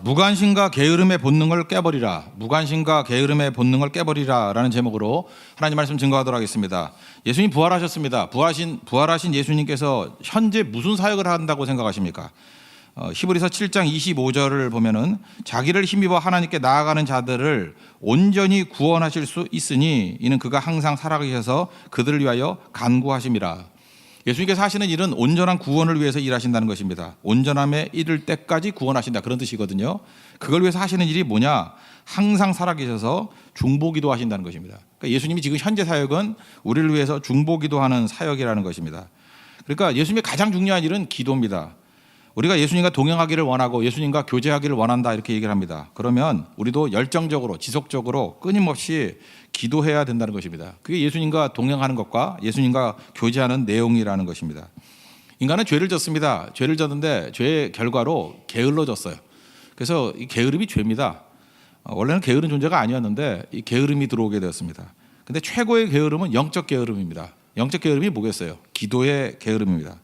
무관심과 게으름의 본능을 깨버리라. 무관심과 게으름의 본능을 깨버리라 라는 제목으로 하나님 말씀 증거하도록 하겠습니다. 예수님 부활하셨습니다. 부활하신 예수님께서 현재 무슨 사역을 한다고 생각하십니까? 히브리서 7장 25절을 보면은 자기를 힘입어 하나님께 나아가는 자들을 온전히 구원하실 수 있으니 이는 그가 항상 살아계셔서 그들을 위하여 간구하심이라. 예수님께서 하시는 일은 온전한 구원을 위해서 일하신다는 것입니다. 온전함에 이를 때까지 구원하신다, 그런 뜻이거든요. 그걸 위해서 하시는 일이 뭐냐? 항상 살아계셔서 중보기도 하신다는 것입니다. 그러니까 예수님이 지금 현재 사역은 우리를 위해서 중보기도하는 사역이라는 것입니다. 그러니까 예수님의 가장 중요한 일은 기도입니다. 우리가 예수님과 동행하기를 원하고 예수님과 교제하기를 원한다, 이렇게 얘기를 합니다. 그러면 우리도 열정적으로 지속적으로 끊임없이 기도해야 된다는 것입니다. 그게 예수님과 동행하는 것과 예수님과 교제하는 내용이라는 것입니다. 인간은 죄를 졌습니다. 죄를 졌는데 죄의 결과로 게을러졌어요. 그래서 이 게으름이 죄입니다. 원래는 게으른 존재가 아니었는데 이 게으름이 들어오게 되었습니다. 근데 최고의 게으름은 영적 게으름입니다. 영적 게으름이 뭐겠어요? 기도의 게으름입니다.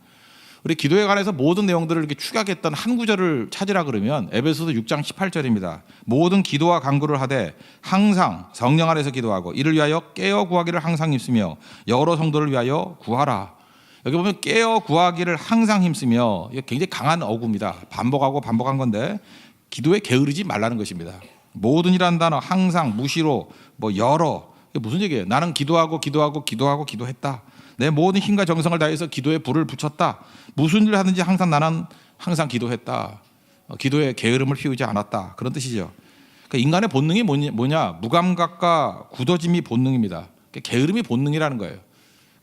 우리 기도에 관해서 모든 내용들을 이렇게 축약했던 한 구절을 찾으라 그러면 에베소서 6장 18절입니다. 모든 기도와 간구를 하되 항상 성령 안에서 기도하고 이를 위하여 깨어 구하기를 항상 힘쓰며 여러 성도를 위하여 구하라. 여기 보면 깨어 구하기를 항상 힘쓰며, 이게 굉장히 강한 어구입니다. 반복하고 반복한 건데 기도에 게으르지 말라는 것입니다. 모든 이라는 단어, 항상, 무시로, 여러, 이게 무슨 얘기예요? 나는 기도했다. 내 모든 힘과 정성을 다해서 기도에 불을 붙였다. 무슨 일을 하든지 나는 항상 기도했다. 기도에 게으름을 피우지 않았다, 그런 뜻이죠. 그러니까 인간의 본능이 뭐냐? 무감각과 굳어짐이 본능입니다. 게으름이 본능이라는 거예요.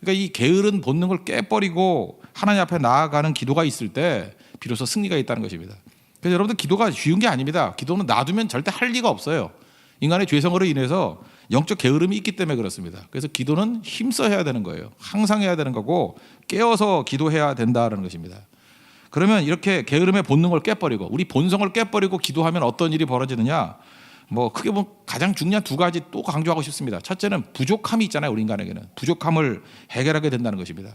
그러니까 이 게으른 본능을 깨버리고 하나님 앞에 나아가는 기도가 있을 때 비로소 승리가 있다는 것입니다. 그래서 여러분들, 기도가 쉬운 게 아닙니다. 기도는 놔두면 절대 할 리가 없어요. 인간의 죄성으로 인해서 영적 게으름이 있기 때문에 그렇습니다. 그래서 기도는 힘써 해야 되는 거예요. 항상 해야 되는 거고 깨어서 기도해야 된다는 것입니다. 그러면 이렇게 게으름의 본능을 깨버리고 우리 본성을 깨버리고 기도하면 어떤 일이 벌어지느냐? 크게 보면 가장 중요한 두 가지 또 강조하고 싶습니다. 첫째는 부족함이 있잖아요. 우리 인간에게는 부족함을 해결하게 된다는 것입니다.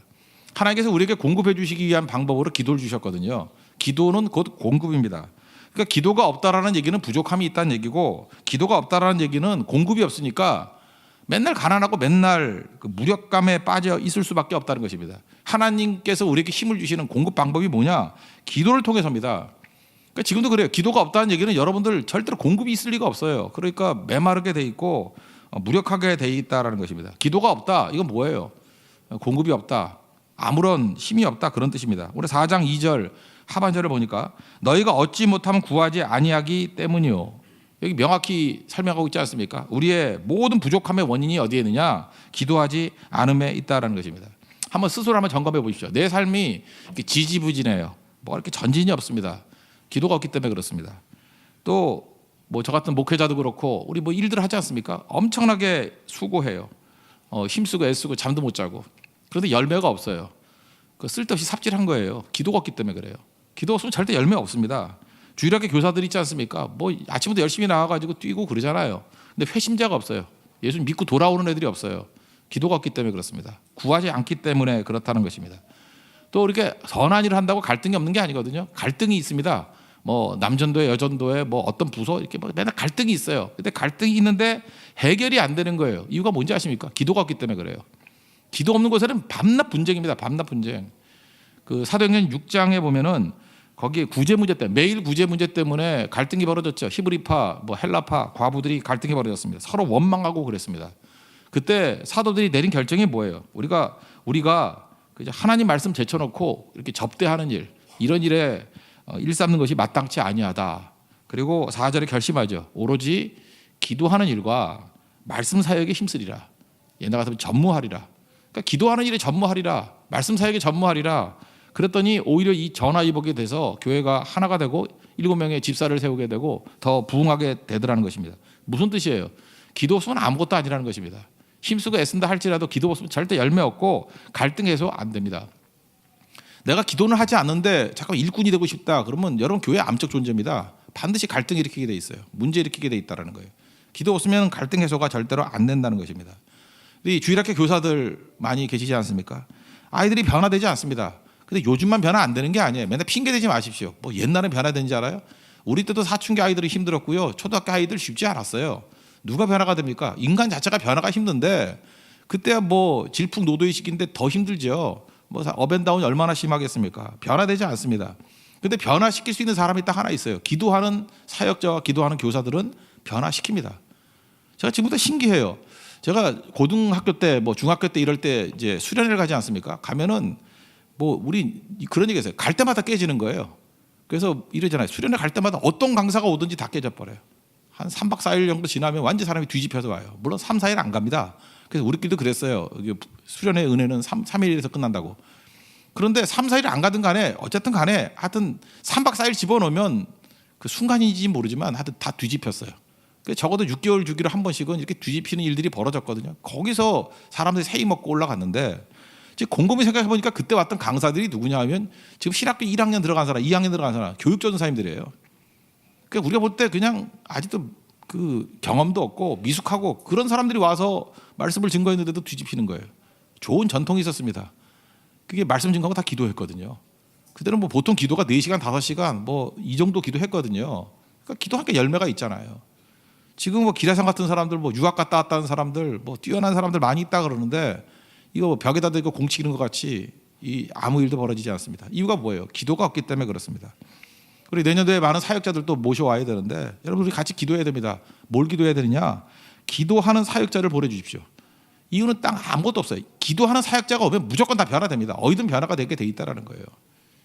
하나님께서 우리에게 공급해 주시기 위한 방법으로 기도를 주셨거든요. 기도는 곧 공급입니다. 그러니까 기도가 없다라는 얘기는 부족함이 있다는 얘기고, 기도가 없다라는 얘기는 공급이 없으니까 맨날 가난하고 맨날 그 무력감에 빠져 있을 수밖에 없다는 것입니다. 하나님께서 우리에게 힘을 주시는 공급 방법이 뭐냐? 기도를 통해서입니다. 그러니까 지금도 그래요. 기도가 없다는 얘기는 여러분들 절대로 공급이 있을 리가 없어요. 그러니까 메마르게 돼 있고 무력하게 돼 있다라는 것입니다. 기도가 없다, 이건 뭐예요? 공급이 없다, 아무런 힘이 없다, 그런 뜻입니다. 우리 4장 2절 하반절을 보니까 너희가 얻지 못하면 구하지 아니하기 때문이요. 여기 명확히 설명하고 있지 않습니까? 우리의 모든 부족함의 원인이 어디에 있느냐? 기도하지 않음에 있다라는 것입니다. 한번 스스로 한번 점검해 보십시오. 내 삶이 이렇게 지지부진해요. 이렇게 전진이 없습니다. 기도가 없기 때문에 그렇습니다. 또 저 같은 목회자도 그렇고 우리 일들 하지 않습니까? 엄청나게 수고해요. 힘쓰고 애쓰고 잠도 못 자고. 그런데 열매가 없어요. 쓸데없이 삽질한 거예요. 기도가 없기 때문에 그래요. 기도 없으면 절대 열매 없습니다. 주일학교 교사들 있지 않습니까? 아침부터 열심히 나와가지고 뛰고 그러잖아요. 근데 회심자가 없어요. 예수 믿고 돌아오는 애들이 없어요. 기도가 없기 때문에 그렇습니다. 구하지 않기 때문에 그렇다는 것입니다. 또 이렇게 선한 일을 한다고 갈등이 없는 게 아니거든요. 갈등이 있습니다. 남전도회, 여전도회, 어떤 부서 이렇게 맨날 갈등이 있어요. 근데 갈등이 있는데 해결이 안 되는 거예요. 이유가 뭔지 아십니까? 기도가 없기 때문에 그래요. 기도 없는 곳에는 밤낮 분쟁입니다. 밤낮 분쟁. 사도행전 6장에 보면은 거기에 구제 문제 때문에, 매일 구제 문제 때문에 갈등이 벌어졌죠. 히브리파, 헬라파, 과부들이 갈등이 벌어졌습니다. 서로 원망하고 그랬습니다. 그때 사도들이 내린 결정이 뭐예요? 우리가 하나님 말씀 제쳐놓고 이렇게 접대하는 일, 이런 일에 일삼는 것이 마땅치 아니하다. 그리고 4절에 결심하죠. 오로지 기도하는 일과 말씀 사역에 힘쓰리라. 옛날 같으면 전무하리라. 그러니까 기도하는 일에 전무하리라, 말씀 사역에 전무하리라. 그랬더니 오히려 이 전화위복이 돼서 교회가 하나가 되고 7명의 집사를 세우게 되고 더 부흥하게 되더라는 것입니다. 무슨 뜻이에요? 기도 없으면 아무것도 아니라는 것입니다. 힘쓰고 애쓴다 할지라도 기도 없으면 절대 열매 없고 갈등 해소 안 됩니다. 내가 기도는 하지 않는데 잠깐 일꾼이 되고 싶다 그러면 여러분, 교회 암적 존재입니다. 반드시 갈등 일으키게 돼 있어요. 문제 일으키게 돼 있다는 거예요. 기도 없으면 갈등 해소가 절대로 안 된다는 것입니다. 이 주일학교 교사들 많이 계시지 않습니까? 아이들이 변화되지 않습니다. 근데 요즘만 변화 안 되는 게 아니에요. 맨날 핑계 대지 마십시오. 옛날엔 변화된지 알아요? 우리 때도 사춘기 아이들이 힘들었고요. 초등학교 아이들 쉽지 않았어요. 누가 변화가 됩니까? 인간 자체가 변화가 힘든데 그때야 뭐 질풍노도의 시기인데 더 힘들죠. 뭐 업앤다운이 얼마나 심하겠습니까? 변화되지 않습니다. 근데 변화시킬 수 있는 사람이 딱 하나 있어요. 기도하는 사역자와 기도하는 교사들은 변화시킵니다. 제가 지금부터 신기해요. 제가 고등학교 때, 뭐 중학교 때 이럴 때 이제 수련회를 가지 않습니까? 가면은 뭐 우리 그런 얘기했어요. 갈 때마다 깨지는 거예요. 그래서 이러잖아요. 수련회 갈 때마다 어떤 강사가 오든지 다 깨져버려요. 한 3박 4일 정도 지나면 완전 사람이 뒤집혀서 와요. 물론 3, 4일 안 갑니다. 그래서 우리끼리도 그랬어요. 수련회 은혜는 3일에서 끝난다고. 그런데 3, 4일 안 가든 간에 어쨌든 간에 하여튼 3박 4일 집어넣으면 그 순간인지 모르지만 하여튼 다 뒤집혔어요. 적어도 6개월 주기로 한 번씩은 이렇게 뒤집히는 일들이 벌어졌거든요. 거기서 사람들이 세이 먹고 올라갔는데 곰곰이 생각해 보니까 그때 왔던 강사들이 누구냐 하면 지금 신학교 1학년 들어간 사람, 2학년 들어간 사람, 교육전사님들이에요. 그러니까 우리가 볼 때 그냥 아직도 그 경험도 없고 미숙하고 그런 사람들이 와서 말씀을 증거했는데도 뒤집히는 거예요. 좋은 전통이 있었습니다. 그게 말씀 증거하고 다 기도했거든요. 그때는 뭐 보통 기도가 4시간, 5시간 뭐 이 정도 기도했거든요. 그러니까 기도하니까 열매가 있잖아요. 지금 뭐 기라상 같은 사람들, 뭐 유학 갔다 왔다는 사람들, 뭐 뛰어난 사람들 많이 있다 그러는데 이거 뭐 벽에다 대고 공치는 것 같이 아무 일도 벌어지지 않습니다. 이유가 뭐예요? 기도가 없기 때문에 그렇습니다. 우리 내년도에 많은 사역자들도 모셔와야 되는데 여러분 우리 같이 기도해야 됩니다. 뭘 기도해야 되느냐? 기도하는 사역자를 보내주십시오. 이유는 딱 아무것도 없어요. 기도하는 사역자가 오면 무조건 다 변화됩니다. 어디든 변화가 되게 돼 있다는 거예요.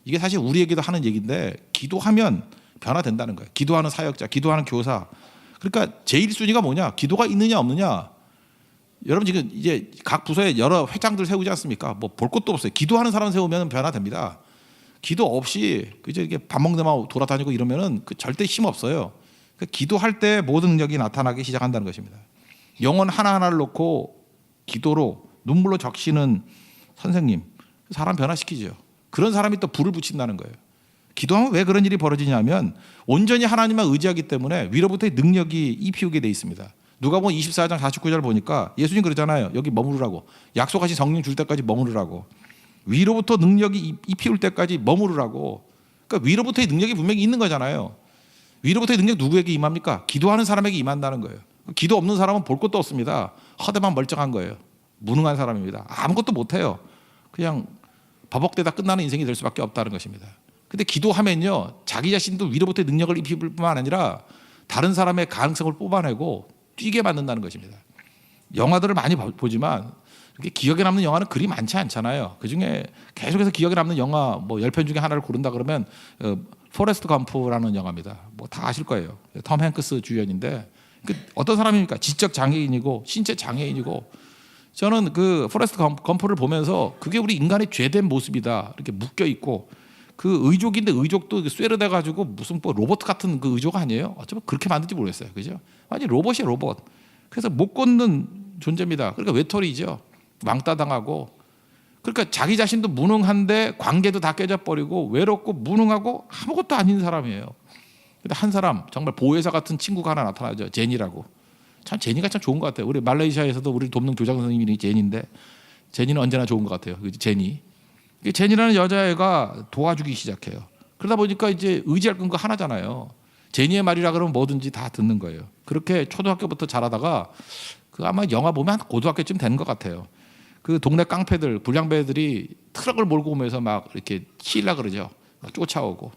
이게 사실 우리에게도 하는 얘기인데 기도하면 변화된다는 거예요. 기도하는 사역자, 기도하는 교사. 그러니까 제1순위가 뭐냐? 기도가 있느냐 없느냐. 여러분 지금 이제 각 부서에 여러 회장들 세우지 않습니까? 뭐 볼 것도 없어요. 기도하는 사람 세우면 변화됩니다. 기도 없이 그저 이렇게 밥 먹는데만 돌아다니고 이러면은 그 절대 힘 없어요. 그러니까 기도할 때 모든 능력이 나타나기 시작한다는 것입니다. 영혼 하나하나를 놓고 기도로 눈물로 적시는 선생님, 사람 변화시키죠. 그런 사람이 또 불을 붙인다는 거예요. 기도하면 왜 그런 일이 벌어지냐면 온전히 하나님만 의지하기 때문에 위로부터의 능력이 입히우게 돼 있습니다. 누가복음 24장 49절 보니까 예수님 그러잖아요. 여기 머무르라고. 약속하신 성령 줄 때까지 머무르라고. 위로부터 능력이 입히울 때까지 머무르라고. 그러니까 위로부터의 능력이 분명히 있는 거잖아요. 위로부터의 능력 누구에게 임합니까? 기도하는 사람에게 임한다는 거예요. 기도 없는 사람은 볼 것도 없습니다. 허대만 멀쩡한 거예요. 무능한 사람입니다. 아무것도 못해요. 그냥 버벅대다 끝나는 인생이 될 수밖에 없다는 것입니다. 근데 기도하면요, 자기 자신도 위로부터의 능력을 입힐 뿐만 아니라 다른 사람의 가능성을 뽑아내고 뛰게 만든다는 것입니다. 영화들을 많이 보지만 이렇게 기억에 남는 영화는 그리 많지 않잖아요. 그중에 계속해서 기억에 남는 영화 뭐 10편 중에 하나를 고른다 그러면 포레스트 검프라는 영화입니다. 뭐 다 아실 거예요. 톰 행크스 주연인데 어떤 사람입니까? 지적 장애인이고 신체 장애인이고 저는 그 포레스트 검프를 보면서 그게 우리 인간의 죄된 모습이다. 이렇게 묶여 있고 그 의족인데 의족도 쇠로 돼가지고 무슨 뭐 로봇 같은 그 의족 아니에요? 어쩌면 그렇게 만든지 모르겠어요. 그죠? 아니 로봇이에요, 로봇. 그래서 못 걷는 존재입니다. 그러니까 외톨이죠. 왕따 당하고. 그러니까 자기 자신도 무능한데 관계도 다 깨져버리고 외롭고 무능하고 아무것도 아닌 사람이에요. 근데 한 사람 정말 보혜사 같은 친구가 하나 나타나죠. 제니라고. 참 제니가 참 좋은 것 같아요. 우리 말레이시아에서도 우리 돕는 교장 선생님이 제니인데 제니는 언제나 좋은 것 같아요. 제니. 제니라는 여자애가 도와주기 시작해요. 그러다 보니까 이제 의지할 건 거 하나잖아요. 제니의 말이라 그러면 뭐든지 다 듣는 거예요. 그렇게 초등학교부터 자라다가 그 아마 영화 보면 한 고등학교쯤 되는 것 같아요. 그 동네 깡패들, 불량배들이 트럭을 몰고 오면서 막 이렇게 치려고 그러죠. 막 쫓아오고.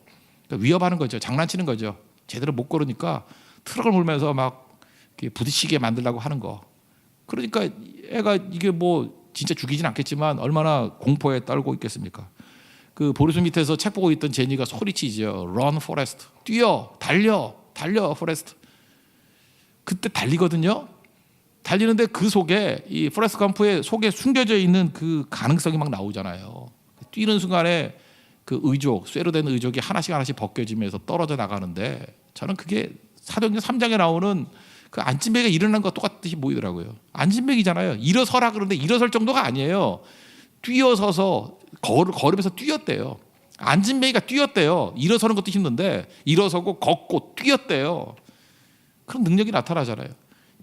그러니까 위협하는 거죠. 장난치는 거죠. 제대로 못 걸으니까 트럭을 몰면서 막 부딪히게 만들려고 하는 거. 그러니까 애가 이게 뭐 진짜 죽이진 않겠지만 얼마나 공포에 떨고 있겠습니까? 그 보리수 밑에서 책 보고 있던 제니가 소리치죠. Run, Forest. 뛰어, 달려, Forest. 그때 달리거든요. 달리는데 그 속에 이 포레스트 검프의 속에 숨겨져 있는 그 가능성이 막 나오잖아요. 뛰는 순간에 그 의족, 쇠로 된 의족이 하나씩 벗겨지면서 떨어져 나가는데 저는 그게 사도행전 3장에 나오는 그 안진뱅이가 일어난 것과 똑같이 보이더라고요. 안진뱅이잖아요. 일어서라 그러는데 일어설 정도가 아니에요. 뛰어서서 걸으면서 뛰었대요. 안진뱅이가 뛰었대요. 일어서는 것도 힘든데 일어서고 걷고 뛰었대요. 그런 능력이 나타나잖아요.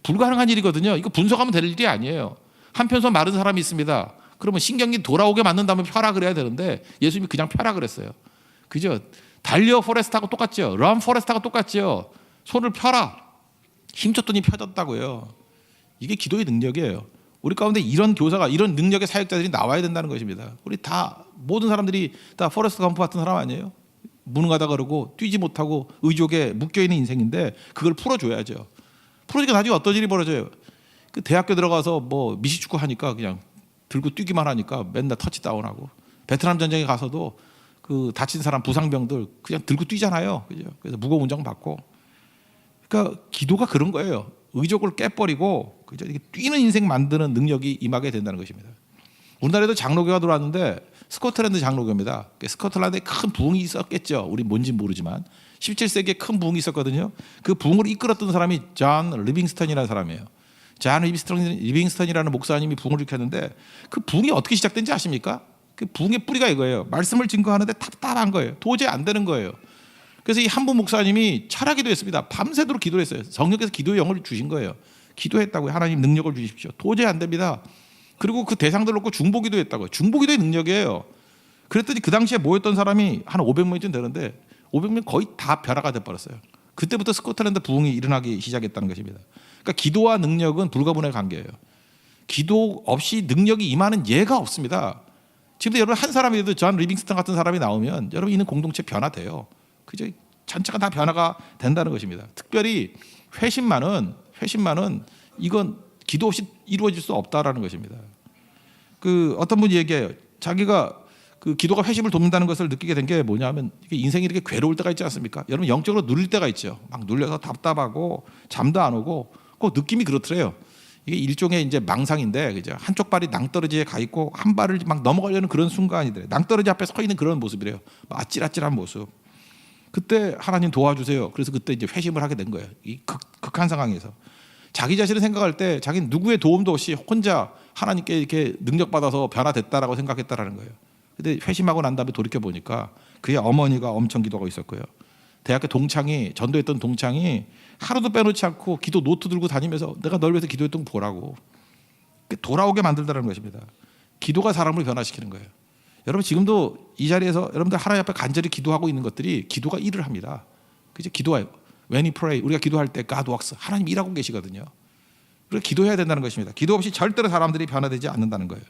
불가능한 일이거든요. 이거 분석하면 될 일이 아니에요. 한편서 마른 사람이 있습니다. 그러면 신경이 돌아오게 만든다면 펴라 그래야 되는데 예수님이 그냥 펴라 그랬어요. 그죠? 달려 포레스트하고 똑같죠. 런 포레스트하고 똑같죠. 손을 펴라. 힘줬더니 펴졌다고요. 이게 기도의 능력이에요. 우리 가운데 이런 교사가, 이런 능력의 사역자들이 나와야 된다는 것입니다. 우리 다 모든 사람들이 다 포레스트 검프 같은 사람 아니에요? 무능하다 그러고 뛰지 못하고 의족에 묶여있는 인생인데 그걸 풀어줘야죠. 풀어주니까 나중에 어떤 일이 벌어져요? 그 대학교 들어가서 뭐 미식축구 하니까 그냥 들고 뛰기만 하니까 맨날 터치다운하고, 베트남 전쟁에 가서도 그 다친 사람 부상병들 그냥 들고 뛰잖아요. 그죠? 그래서 무거운 운장 받고. 그러니까 기도가 그런 거예요. 의족을 깨버리고 그죠? 이렇게 뛰는 인생 만드는 능력이 임하게 된다는 것입니다. 우리나라에도 장로교가 들어왔는데 스코틀랜드 장로교입니다. 스코틀랜드에 큰 부흥이 있었겠죠. 우리 뭔지 모르지만 17세기에 큰 부흥이 있었거든요. 그 부흥을 이끌었던 사람이 존 리빙스턴이라는 사람이에요. 존 리빙스턴이라는 목사님이 부흥을 일으켰는데 그 부흥이 어떻게 시작된지 아십니까? 그 부흥의 뿌리가 이거예요. 말씀을 증거하는데 답답한 거예요. 도저히 안 되는 거예요. 그래서 이 한부 목사님이 철학기도 했습니다. 밤새도록 기도했어요. 성령께서 기도의 영을 주신 거예요. 기도했다고요. 하나님 능력을 주십시오. 도저히 안 됩니다. 그리고 그 대상들 놓고 중보기도 했다고요. 중보기도의 능력이에요. 그랬더니 그 당시에 모였던 사람이 한 500명쯤 되는데 500명 거의 다 벼라가 돼버렸어요. 그때부터 스코틀랜드 부흥이 일어나기 시작했다는 것입니다. 그러니까 기도와 능력은 불가분의 관계예요. 기도 없이 능력이 임하는 예가 없습니다. 지금도 여러분 한 사람이라도 존 리빙스턴 같은 사람이 나오면 여러분 있는 공동체 변화돼요. 그죠? 전체가 다 변화가 된다는 것입니다. 특별히 회심만은 이건 기도 없이 이루어질 수 없다라는 것입니다. 그 어떤 분이 얘기해요. 자기가 그 기도가 회심을 돕는다는 것을 느끼게 된 게 뭐냐면 인생이 이렇게 괴로울 때가 있지 않습니까? 여러분 영적으로 눌릴 때가 있죠. 막 눌려서 답답하고 잠도 안 오고 그 느낌이 그렇더래요. 이게 일종의 이제 망상인데 그죠? 한쪽 발이 낭떠러지에 가 있고 한 발을 막 넘어가려는 그런 순간이더래요. 낭떠러지 앞에 서 있는 그런 모습이래요. 아찔아찔한 모습. 그때 하나님 도와주세요. 그래서 그때 이제 회심을 하게 된 거예요. 이 극한 상황에서 자기 자신을 생각할 때 자기는 누구의 도움도 없이 혼자 하나님께 이렇게 능력받아서 변화됐다라고 생각했다라는 거예요. 근데 회심하고 난 다음에 돌이켜 보니까 그의 어머니가 엄청 기도하고 있었고요. 대학교 동창이, 전도했던 동창이 하루도 빼놓지 않고 기도 노트 들고 다니면서 내가 널 위해서 기도했던 거 보라고 돌아오게 만들다라는 것입니다. 기도가 사람을 변화시키는 거예요. 여러분 지금도 이 자리에서 여러분들 하나님 앞에 간절히 기도하고 있는 것들이 기도가 일을 합니다. 그죠? 기도해요. When we pray, 우리가 기도할 때 God works. 하나님 일하고 계시거든요. 그래서 기도해야 된다는 것입니다. 기도 없이 절대로 사람들이 변화되지 않는다는 거예요.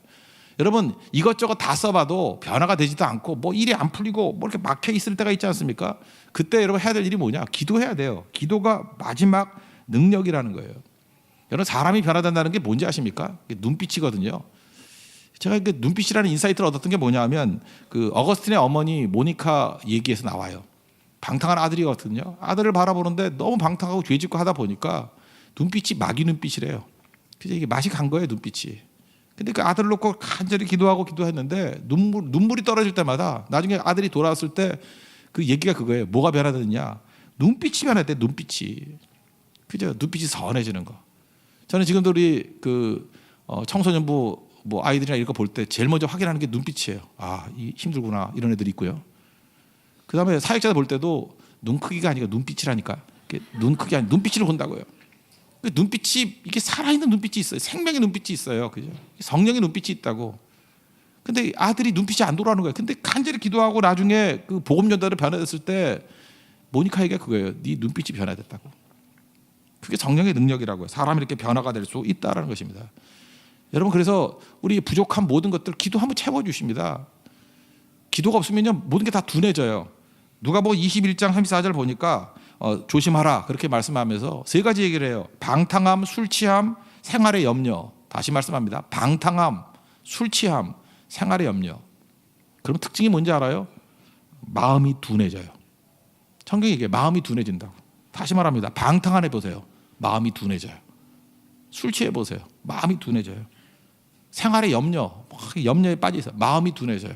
여러분 이것저것 다 써봐도 변화가 되지도 않고 뭐 일이 안 풀리고 뭐 이렇게 막혀 있을 때가 있지 않습니까? 그때 여러분 해야 될 일이 뭐냐? 기도해야 돼요. 기도가 마지막 능력이라는 거예요. 여러분 사람이 변화된다는 게 뭔지 아십니까? 눈빛이거든요. 제가 그 눈빛이라는 인사이트를 얻었던 게 뭐냐면 그 어거스틴의 어머니 모니카 얘기에서 나와요. 방탕한 아들이거든요. 아들을 바라보는데 너무 방탕하고 죄짓고 하다 보니까 눈빛이 마귀 눈빛이래요. 그래서 이게 맛이 간 거예요, 눈빛이. 근데 그 아들을 놓고 간절히 기도했는데 눈물이 떨어질 때마다 나중에 아들이 돌아왔을 때 그 얘기가 그거예요. 뭐가 변화됐냐? 눈빛이 변화돼, 눈빛이. 그죠? 눈빛이 선해지는 거. 저는 지금도 우리 그 청소년부 뭐 아이들이나 이런 거 볼 때 제일 먼저 확인하는 게 눈빛이에요. 아, 이 힘들구나 이런 애들이 있고요. 그 다음에 사역자들 볼 때도 눈 크기가 아니라 눈빛이라니까. 눈 크기 아니 눈빛을 본다고요. 눈빛이 이게 살아있는 눈빛이 있어요. 생명의 눈빛이 있어요. 그죠? 성령의 눈빛이 있다고. 근데 아들이 눈빛이 안 돌아오는 거예요. 근데 간절히 기도하고 나중에 그 복음 전달을 변화됐을 때 모니카 얘기가 그거예요. 네 눈빛이 변화됐다고. 그게 성령의 능력이라고요. 사람이 이렇게 변화가 될 수 있다라는 것입니다. 여러분 그래서 우리 부족한 모든 것들 기도 한번 채워주십니다. 기도가 없으면요 모든 게 다 둔해져요. 누가복음 21장 34절 보니까 조심하라 그렇게 말씀하면서 세 가지 얘기를 해요. 방탕함, 술 취함, 생활의 염려. 다시 말씀합니다. 방탕함, 술 취함, 생활의 염려. 그럼 특징이 뭔지 알아요? 마음이 둔해져요. 성경이 얘기해요. 마음이 둔해진다고. 다시 말합니다. 방탕한 해 보세요. 마음이 둔해져요. 술 취해 보세요. 마음이 둔해져요. 생활의 염려, 염려에 빠져 있어요. 마음이 둔해져요.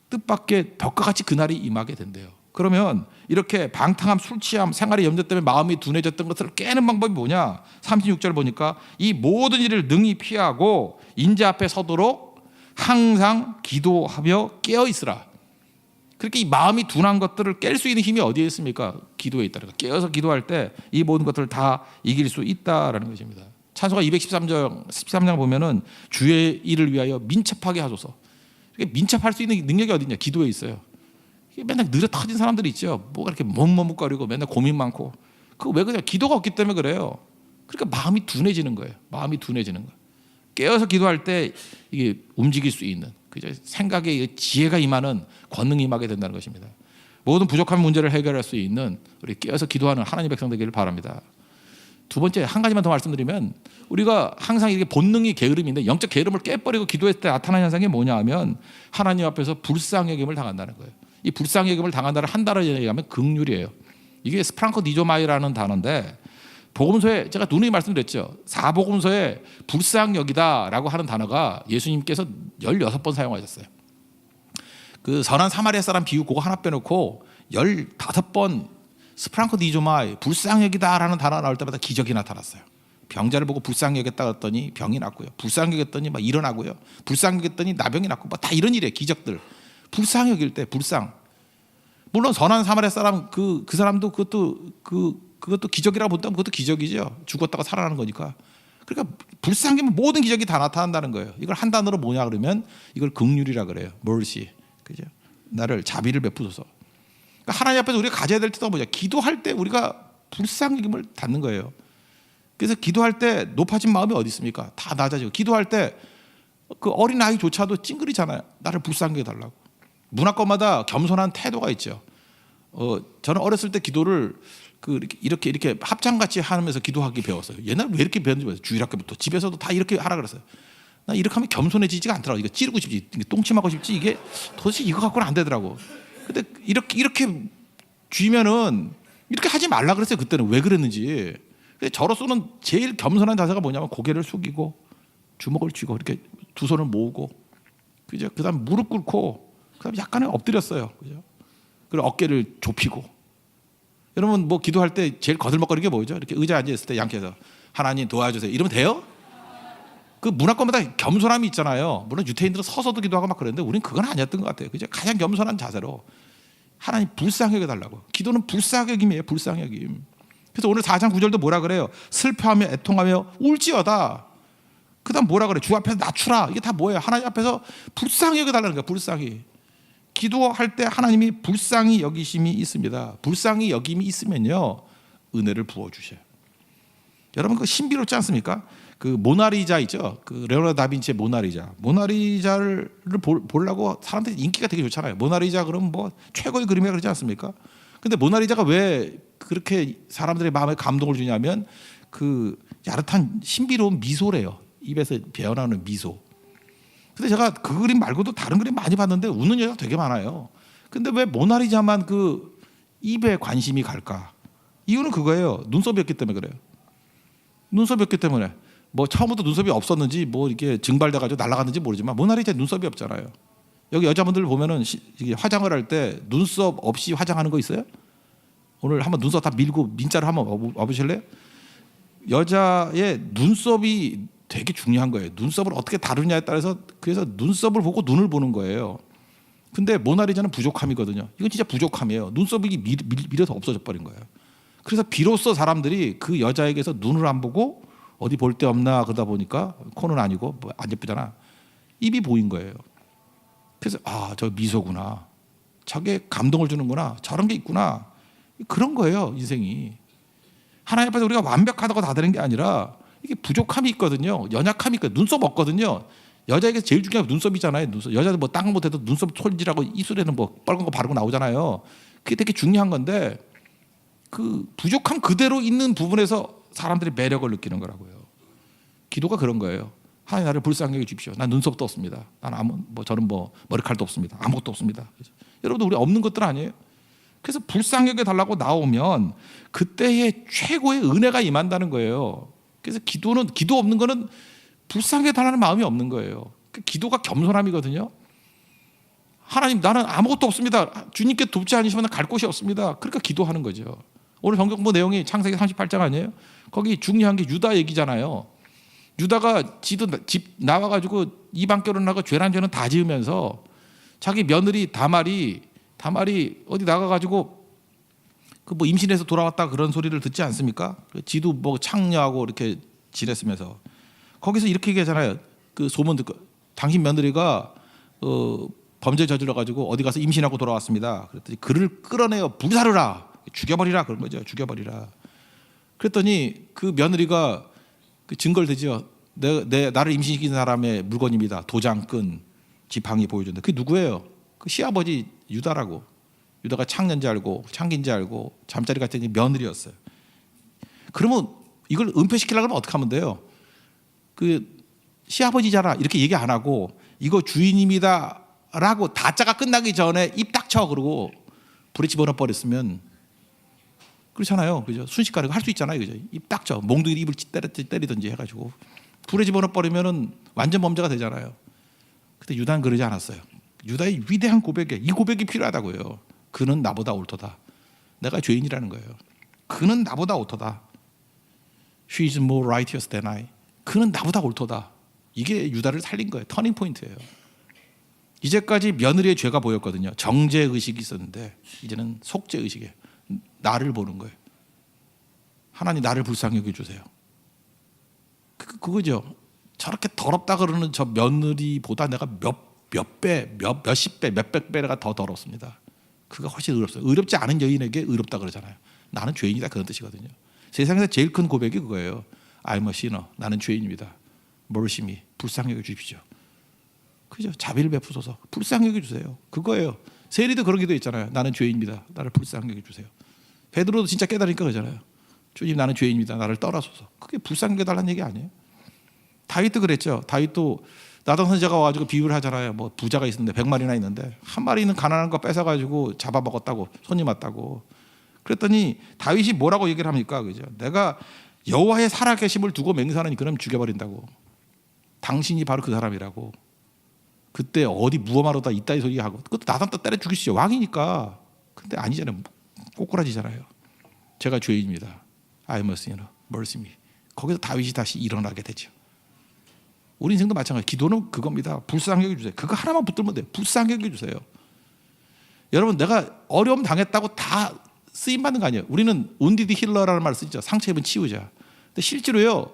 뜻밖의 벽과 같이 그날이 임하게 된대요. 그러면 이렇게 방탕함, 술 취함, 생활의 염려 때문에 마음이 둔해졌던 것을 깨는 방법이 뭐냐? 36절 보니까 이 모든 일을 능히 피하고 인자 앞에 서도록 항상 기도하며 깨어 있으라. 그렇게 이 마음이 둔한 것들을 깰 수 있는 힘이 어디에 있습니까? 기도에 있다는 거. 깨어서 기도할 때 이 모든 것들을 다 이길 수 있다라는 것입니다. 찬송가 213장 보면은 주의 일을 위하여 민첩하게 하소서. 민첩할 수 있는 능력이 어디냐? 기도에 있어요. 맨날 느려 터진 사람들이 있죠. 뭐가 이렇게 머뭇머뭇거리고 맨날 고민 많고. 그거 왜 그래요? 기도가 없기 때문에 그래요. 그러니까 마음이 둔해지는 거예요. 마음이 둔해지는 거예요. 깨어서 기도할 때 이게 움직일 수 있는 그죠? 생각에 지혜가 임하는 권능이 임하게 된다는 것입니다. 모든 부족한 문제를 해결할 수 있는 우리 깨어서 기도하는 하나님 백성 되기를 바랍니다. 두 번째 한 가지만 더 말씀드리면 우리가 항상 이게 본능이 게으름인데 영적 게으름을 깨버리고 기도했을 때 나타나는 현상이 뭐냐 하면 하나님 앞에서 불쌍여김을 당한다는 거예요. 이 불쌍여김을 당한다를 한 단어로 얘기하면 긍휼이에요. 이게 스프랑크 니조마이라는 단어인데 복음서에 제가 누누이 말씀드렸죠. 사복음서에 불쌍여기다라고 하는 단어가 예수님께서 16번 사용하셨어요. 그 선한 사마리아 사람 비유 그거 하나 빼놓고 15번 스프랑크 니조마이 불쌍여기다라는 단어가 나올 때마다 기적이 나타났어요. 병자를 보고 불쌍여겼다 했더니 병이 낫고요. 불쌍여겼더니 막 일어나고요. 불쌍여겼더니 나병이 낫고 뭐 다 이런 일이에요. 기적들. 불쌍여길 때 불쌍. 물론 선한 사마리아 사람 그 사람도 그것도 기적이라고 본다면 그것도 기적이죠. 죽었다가 살아나는 거니까. 그러니까 불쌍하면 모든 기적이 다 나타난다는 거예요. 이걸 한 단어로 뭐냐 그러면 이걸 긍휼이라 그래요. mercy. 그죠? 나를 자비를 베푸소서. 그러니까 하나님 앞에서 우리가 가져야 될 뜻은 뭐냐? 기도할 때 우리가 불쌍함을 닫는 거예요. 그래서 기도할 때 높아진 마음이 어디 있습니까? 다 낮아지고 기도할 때 그 어린 아이조차도 찡그리잖아요. 나를 불쌍하게 해달라고. 문화권마다 겸손한 태도가 있죠. 저는 어렸을 때 기도를 이렇게 합장같이 하면서 기도하기 배웠어요. 옛날 왜 이렇게 배웠는지 모르겠어요. 주일학교부터 집에서도 다 이렇게 하라 그랬어요. 나 이렇게 하면 겸손해지지가 않더라고. 이거 찌르고 싶지, 똥침하고 싶지 이게 도대체 이거 갖고는 안 되더라고. 근데 이렇게 쥐면은 이렇게 하지 말라 그랬어요. 그때는 왜 그랬는지. 근데 저로서는 제일 겸손한 자세가 뭐냐면 고개를 숙이고 주먹을 쥐고 이렇게 두 손을 모으고, 그죠? 그다음 무릎 꿇고, 그다음 약간은 엎드렸어요. 그죠? 그리고 어깨를 좁히고. 여러분 뭐 기도할 때 제일 거들먹거리는 게 뭐죠? 이렇게 의자에 앉아 있을 때 양쪽에서 하나님 도와주세요. 이러면 돼요? 그 문화권마다 겸손함이 있잖아요. 물론 유태인들은 서서도 기도하고 막 그랬는데 우리는 그건 아니었던 것 같아요. 그죠? 가장 겸손한 자세로 하나님 불쌍하게 해달라고. 기도는 불쌍여김이에요. 불쌍여김. 그래서 오늘 4장 9절도 뭐라 그래요? 슬퍼하며 애통하며 울지어다. 그 다음 뭐라 그래? 주 앞에서 낮추라. 이게 다 뭐예요? 하나님 앞에서 불쌍히 여겨달라는 거예요. 불쌍히. 기도할 때 하나님이 불쌍히 여기심이 있습니다. 불쌍히 여김이 있으면요 은혜를 부어주셔요. 여러분 그 신비롭지 않습니까? 그 모나리자 있죠. 그 레오나르도 다빈치의 모나리자를 보려고 사람들이 인기가 되게 좋잖아요. 모나리자 그러면 뭐 최고의 그림이라 그러지 않습니까? 근데 모나리자가 왜 그렇게 사람들의 마음에 감동을 주냐면 그 야릇한 신비로운 미소래요. 입에서 배어나오는 미소. 근데 제가 그 그림 말고도 다른 그림 많이 봤는데 웃는 여자가 되게 많아요. 근데 왜 모나리자만 그 입에 관심이 갈까? 이유는 그거예요. 눈썹이었기 때문에 그래요. 눈썹이었기 때문에. 뭐 처음부터 눈썹이 없었는지 뭐 이렇게 증발돼가지고 날아갔는지 모르지만 모나리자 눈썹이 없잖아요. 여기 여자분들 보면은 화장을 할 때 눈썹 없이 화장하는 거 있어요? 오늘 한번 눈썹 다 밀고 민자로 한번 와보실래요? 여자의 눈썹이 되게 중요한 거예요. 눈썹을 어떻게 다루냐에 따라서 그래서 눈썹을 보고 눈을 보는 거예요. 근데 모나리자는 부족함이거든요. 이건 진짜 부족함이에요. 눈썹이 밀어서 없어져 버린 거예요. 그래서 비로소 사람들이 그 여자에게서 눈을 안 보고 어디 볼 데 없나 그러다 보니까 코는 아니고 뭐 안 예쁘잖아. 입이 보인 거예요. 그래서 저 미소구나. 저게 감동을 주는구나. 저런 게 있구나. 그런 거예요. 인생이. 하나님 앞에서 우리가 완벽하다고 다 되는 게 아니라 이게 부족함이 있거든요. 연약함이 있거든요. 눈썹 없거든요. 여자에게 제일 중요한 게 눈썹이잖아요. 눈썹. 여자들 뭐 딴 거 못해도 눈썹 솔질하고 입술에는 뭐 빨간 거 바르고 나오잖아요. 그게 되게 중요한 건데 그 부족함 그대로 있는 부분에서 사람들이 매력을 느끼는 거라고요. 기도가 그런 거예요. 하나님 나를 불쌍히 여겨 주십시오. 난 눈썹도 없습니다. 저는 뭐 머리칼도 없습니다. 아무것도 없습니다. 여러분들 우리 없는 것들 아니에요? 그래서 불쌍히 여겨 달라고 나오면 그때의 최고의 은혜가 임한다는 거예요. 그래서 기도 없는 거는 불쌍히 달라는 마음이 없는 거예요. 기도가 겸손함이거든요. 하나님 나는 아무것도 없습니다. 주님께 돕지 않으시면 갈 곳이 없습니다. 그러니까 기도하는 거죠. 오늘 성경부 내용이 창세기 38장 아니에요? 거기 중요한 게 유다 얘기잖아요. 유다가 집 나와가지고 이방 결혼하고 죄란 죄는 다 지으면서 자기 며느리 다말이 어디 나가가지고 그 뭐 임신해서 돌아왔다 그런 소리를 듣지 않습니까? 지도 뭐 창녀하고 이렇게 지냈으면서 거기서 이렇게 얘기하잖아요. 그 소문 듣고 당신 며느리가 범죄 저질러가지고 어디 가서 임신하고 돌아왔습니다. 그랬더니 그를 끌어내어 불사르라, 죽여버리라 그런 거죠. 죽여버리라. 그랬더니 그 며느리가 그 증거를 대죠. 나를 임신시킨 사람의 물건입니다. 도장, 끈, 지팡이 보여준다. 그게 누구예요? 그 시아버지 유다라고. 유다가 창년지 알고 창기인지 알고 잠자리 갔더니 며느리였어요. 그러면 이걸 은폐시키려고 하면 어떻게 하면 돼요? 그 시아버지잖아 이렇게 얘기 안 하고 이거 주인입니다 라고 다짜가 끝나기 전에 입 닥쳐 그러고 불에 집어넣어 버렸으면 그렇잖아요. 그죠? 순식간에 할 수 있잖아요. 그죠? 입 닥쳐. 몽둥이 입을 때리든지 해가지고 불에 집어넣어 버리면은 완전 범죄가 되잖아요. 근데 유다는 그러지 않았어요. 유다의 위대한 고백에 이 고백이 필요하다고요. 그는 나보다 옳도다. 내가 죄인이라는 거예요. 그는 나보다 옳도다. She is more righteous than I. 그는 나보다 옳도다. 이게 유다를 살린 거예요. 터닝 포인트예요. 이제까지 며느리의 죄가 보였거든요. 정죄 의식이 있었는데 이제는 속죄 의식이에요. 나를 보는 거예요. 하나님 나를 불쌍히 여겨주세요. 그거죠. 저렇게 더럽다 그러는 저 며느리보다 내가 몇십 배, 몇백 배가 더 더럽습니다. 그가 훨씬 의롭어요. 의롭지 않은 여인에게 의롭다 그러잖아요. 나는 죄인이다 그런 뜻이거든요. 세상에서 제일 큰 고백이 그거예요. I'm a sinner. 나는 죄인입니다. mercy me. 불쌍히 여겨주십시오. 그죠? 자비를 베푸소서. 불쌍히 여겨주세요. 그거예요. 세리도 그런 기도 있잖아요. 나는 죄인입니다. 나를 불쌍히 여겨주세요. 베드로도 진짜 깨달으니까 그러잖아요. 주님 나는 죄인입니다. 나를 떠나소서. 그게 불쌍히 여겨달라는 얘기 아니에요? 다윗도 그랬죠. 다윗도 나단 선지자가 와가지고 비유를 하잖아요. 뭐 부자가 있는데 100마리나 있는데 한 마리는 가난한 거 뺏어가지고 잡아먹었다고 손님 왔다고. 그랬더니 다윗이 뭐라고 얘기를 합니까? 그죠? 내가 여호와의 살아계심을 두고 맹세하니 그럼 죽여버린다고. 당신이 바로 그 사람이라고. 그때 어디 무엄하로다 이따위 소리 하고 그것도 나단 또 때려 죽이시죠. 왕이니까. 근데 아니잖아요. 꼬꾸라지잖아요. 제가 죄인입니다. I'm a sinner. mercy me. 거기서 다윗이 다시 일어나게 되죠. 우리 인생도 마찬가지. 기도는 그겁니다. 불쌍히 여겨주세요. 그거 하나만 붙들면 돼요. 불쌍히 여겨주세요. 여러분 내가 어려움 당했다고 다 쓰임받는 거 아니에요. 우리는 wounded healer라는 말을 쓰죠. 상처 입은 치유자. 근데 실제로요.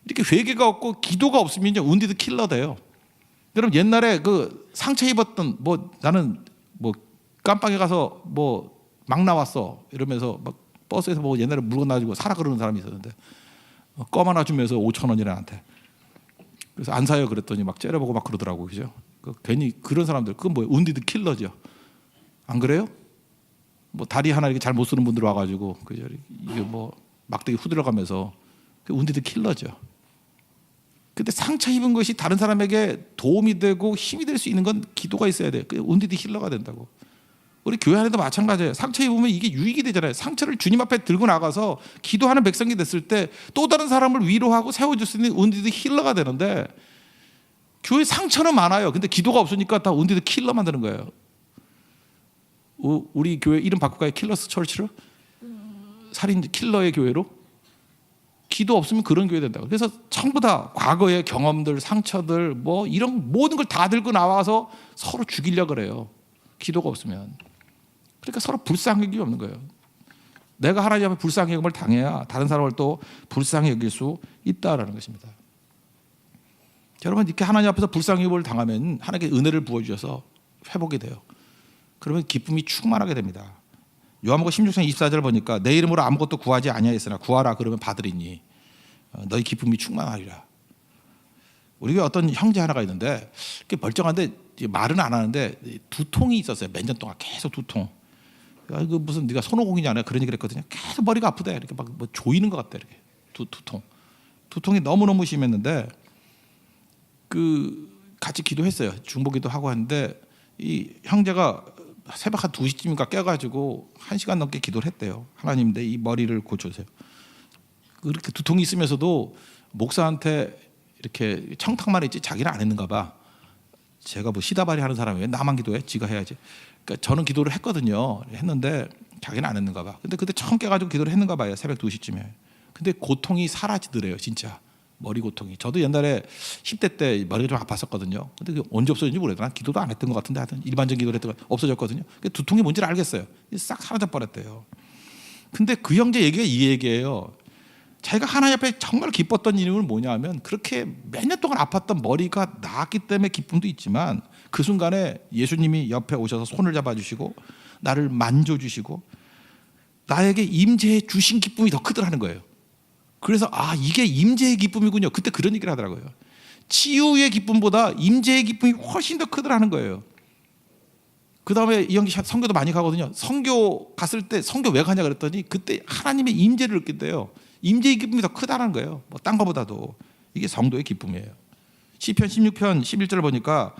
이렇게 회개가 없고 기도가 없으면요. wounded killer 돼요. 여러분 옛날에 그 상처 입었던 뭐 나는 뭐 깜빵에 가서 뭐 막 나왔어 이러면서 막 버스에서 뭐 옛날에 물건 놔주고 사라 그러는 사람이 있었는데 껌 하나 주면서 5,000원이라 나한테. 그래서 안 사요 그랬더니 막 째려보고 막 그러더라고. 그죠? 괜히 그런 사람들 그건 뭐예요? 운디드 킬러죠. 안 그래요? 뭐 다리 하나 이렇게 잘 못 쓰는 분들 와가지고 그죠? 이게 뭐 막대기 후들어가면서 그 운디드 킬러죠. 근데 상처 입은 것이 다른 사람에게 도움이 되고 힘이 될 수 있는 건 기도가 있어야 돼요. 그 운디드 힐러가 된다고. 우리 교회 안에도 마찬가지예요. 상처 입으면 이게 유익이 되잖아요. 상처를 주님 앞에 들고 나가서 기도하는 백성이 됐을 때 또 다른 사람을 위로하고 세워줄 수 있는 운디드 힐러가 되는데 교회 상처는 많아요. 근데 기도가 없으니까 다 운디드 킬러 만드는 거예요. 우리 교회 이름 바꿀까요? 킬러스 철치로? 살인 킬러의 교회로? 기도 없으면 그런 교회 된다고. 그래서 전부 다 과거의 경험들, 상처들 뭐 이런 모든 걸 다 들고 나와서 서로 죽이려고 그래요. 기도가 없으면. 그러니까 서로 불쌍히 여김이 없는 거예요. 내가 하나님 앞에 불쌍히 여김을 당해야 다른 사람을 또 불쌍히 여길 수 있다라는 것입니다. 여러분 이렇게 하나님 앞에서 불쌍히 여김을 당하면 하나님께 은혜를 부어주셔서 회복이 돼요. 그러면 기쁨이 충만하게 됩니다. 요한복음 16장 24절 보니까 내 이름으로 아무것도 구하지 아니하였으나 구하라 그러면 받으리니 너희 기쁨이 충만하리라. 우리가 어떤 형제 하나가 있는데 멀쩡한데 말은 안 하는데 두통이 있었어요. 몇 년 동안 계속 두통. 그 무슨 네가 손오공이냐 그런 얘기를 했거든요. 계속 머리가 아프대. 이렇게 막 뭐 조이는 것 같대. 이렇게 두통이 너무 심했는데 그 같이 기도했어요. 중보기도 하고 하는데 이 형제가 새벽 한 2시쯤인가 깨가지고 1시간 넘게 기도를 했대요. 하나님 내 이 머리를 고쳐주세요. 그렇게 두통이 있으면서도 목사한테 이렇게 청탁만 했지 자기는 안 했는가 봐. 제가 뭐 시다발이 하는 사람이 왜 나만 기도해? 지가 해야지. 그러니까 저는 기도를 했거든요. 했는데 자기는 안 했는가 봐. 근데 그때 처음 깨가지고 기도를 했는가 봐요. 새벽 2시쯤에. 근데 고통이 사라지더래요. 진짜. 머리 고통이. 저도 옛날에 10대 때 머리가 좀 아팠었거든요. 근데 그게 언제 없어졌는지 모르겠어요. 난 기도도 안 했던 것 같은데 하여튼 일반적인 기도를 했던 거 없어졌거든요. 두통이 뭔지를 알겠어요. 싹 사라져 버렸대요. 근데 그 형제 얘기가 이 얘기예요. 자기가 하나님 앞에 정말 기뻤던 이유는 뭐냐면 그렇게 몇 년 동안 아팠던 머리가 나았기 때문에 기쁨도 있지만 그 순간에 예수님이 옆에 오셔서 손을 잡아주시고 나를 만져주시고 나에게 임재해 주신 기쁨이 더 크더라는 거예요. 그래서 이게 임재의 기쁨이군요. 그때 그런 얘기를 하더라고요. 치유의 기쁨보다 임재의 기쁨이 훨씬 더 크더라는 거예요. 그 다음에 이영기 선교도 많이 가거든요. 선교 갔을 때 선교 왜 가냐 그랬더니 그때 하나님의 임재를 느낀대요. 임재의 기쁨이 더 크다는 거예요. 뭐 딴 거보다도. 이게 성도의 기쁨이에요. 시편 16편 11절 보니까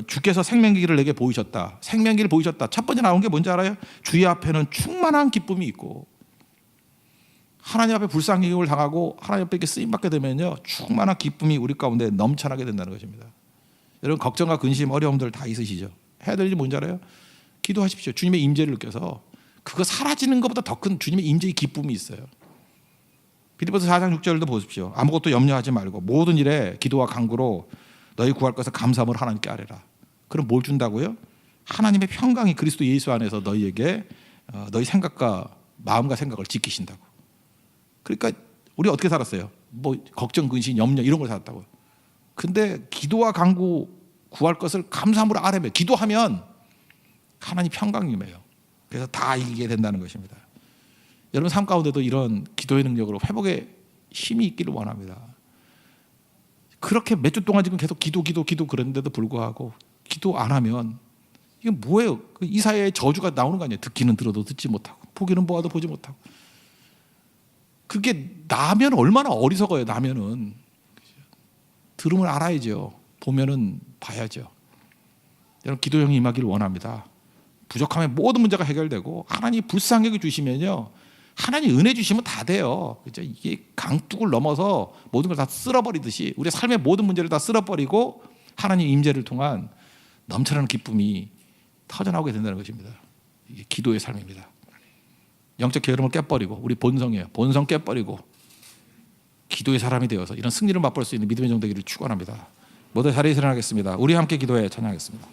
주께서 생명기를 내게 보이셨다. 생명기를 보이셨다. 첫 번째 나온 게 뭔지 알아요? 주의 앞에는 충만한 기쁨이 있고, 하나님 앞에 불쌍히 당하고 하나님 앞에 쓰임받게 되면요, 충만한 기쁨이 우리 가운데 넘쳐나게 된다는 것입니다. 여러분 걱정과 근심, 어려움들 다 있으시죠? 해야 될 일이 뭔지 알아요? 기도하십시오. 주님의 임재를 느껴서 그거 사라지는 것보다 더 큰 주님의 임재의 기쁨이 있어요. 빌립보서 4장 6절도 보십시오. 아무것도 염려하지 말고 모든 일에 기도와 간구로 너희 구할 것을 감사함으로 하나님께 아뢰라. 그럼 뭘 준다고요? 하나님의 평강이 그리스도 예수 안에서 너희에게 너희 생각과 마음과 생각을 지키신다고. 그러니까 우리 어떻게 살았어요? 뭐 걱정, 근심, 염려 이런 걸 살았다고요. 근데 기도와 간구 구할 것을 감사함으로 아뢰며 기도하면 하나님 평강이 임해요. 그래서 다 이기게 된다는 것입니다. 여러분 삶 가운데도 이런 기도의 능력으로 회복의 힘이 있기를 원합니다. 그렇게 몇 주 동안 지금 계속 기도 그랬는데도 불구하고 기도 안 하면 이게 뭐예요? 이사야의 저주가 나오는 거 아니에요? 듣기는 들어도 듣지 못하고 보기는 보아도 보지 못하고. 그게 나면 얼마나 어리석어요. 나면은 들으면 알아야죠. 보면은 봐야죠. 여러분 기도형이 임하기를 원합니다. 부족하면 모든 문제가 해결되고 하나님이 불쌍히 여겨 주시면요, 하나님 은혜 주시면 다 돼요. 그죠? 이게 강둑을 넘어서 모든 걸 다 쓸어버리듯이 우리의 삶의 모든 문제를 다 쓸어버리고 하나님 임재를 통한 넘쳐나는 기쁨이 터져나오게 된다는 것입니다. 이게 기도의 삶입니다. 영적 게으름을 깨버리고 우리 본성이에요. 본성 깨버리고 기도의 사람이 되어서 이런 승리를 맛볼 수 있는 믿음의 정되기를 축원합니다. 모두 자리에 일어나겠습니다. 우리 함께 기도해 찬양하겠습니다.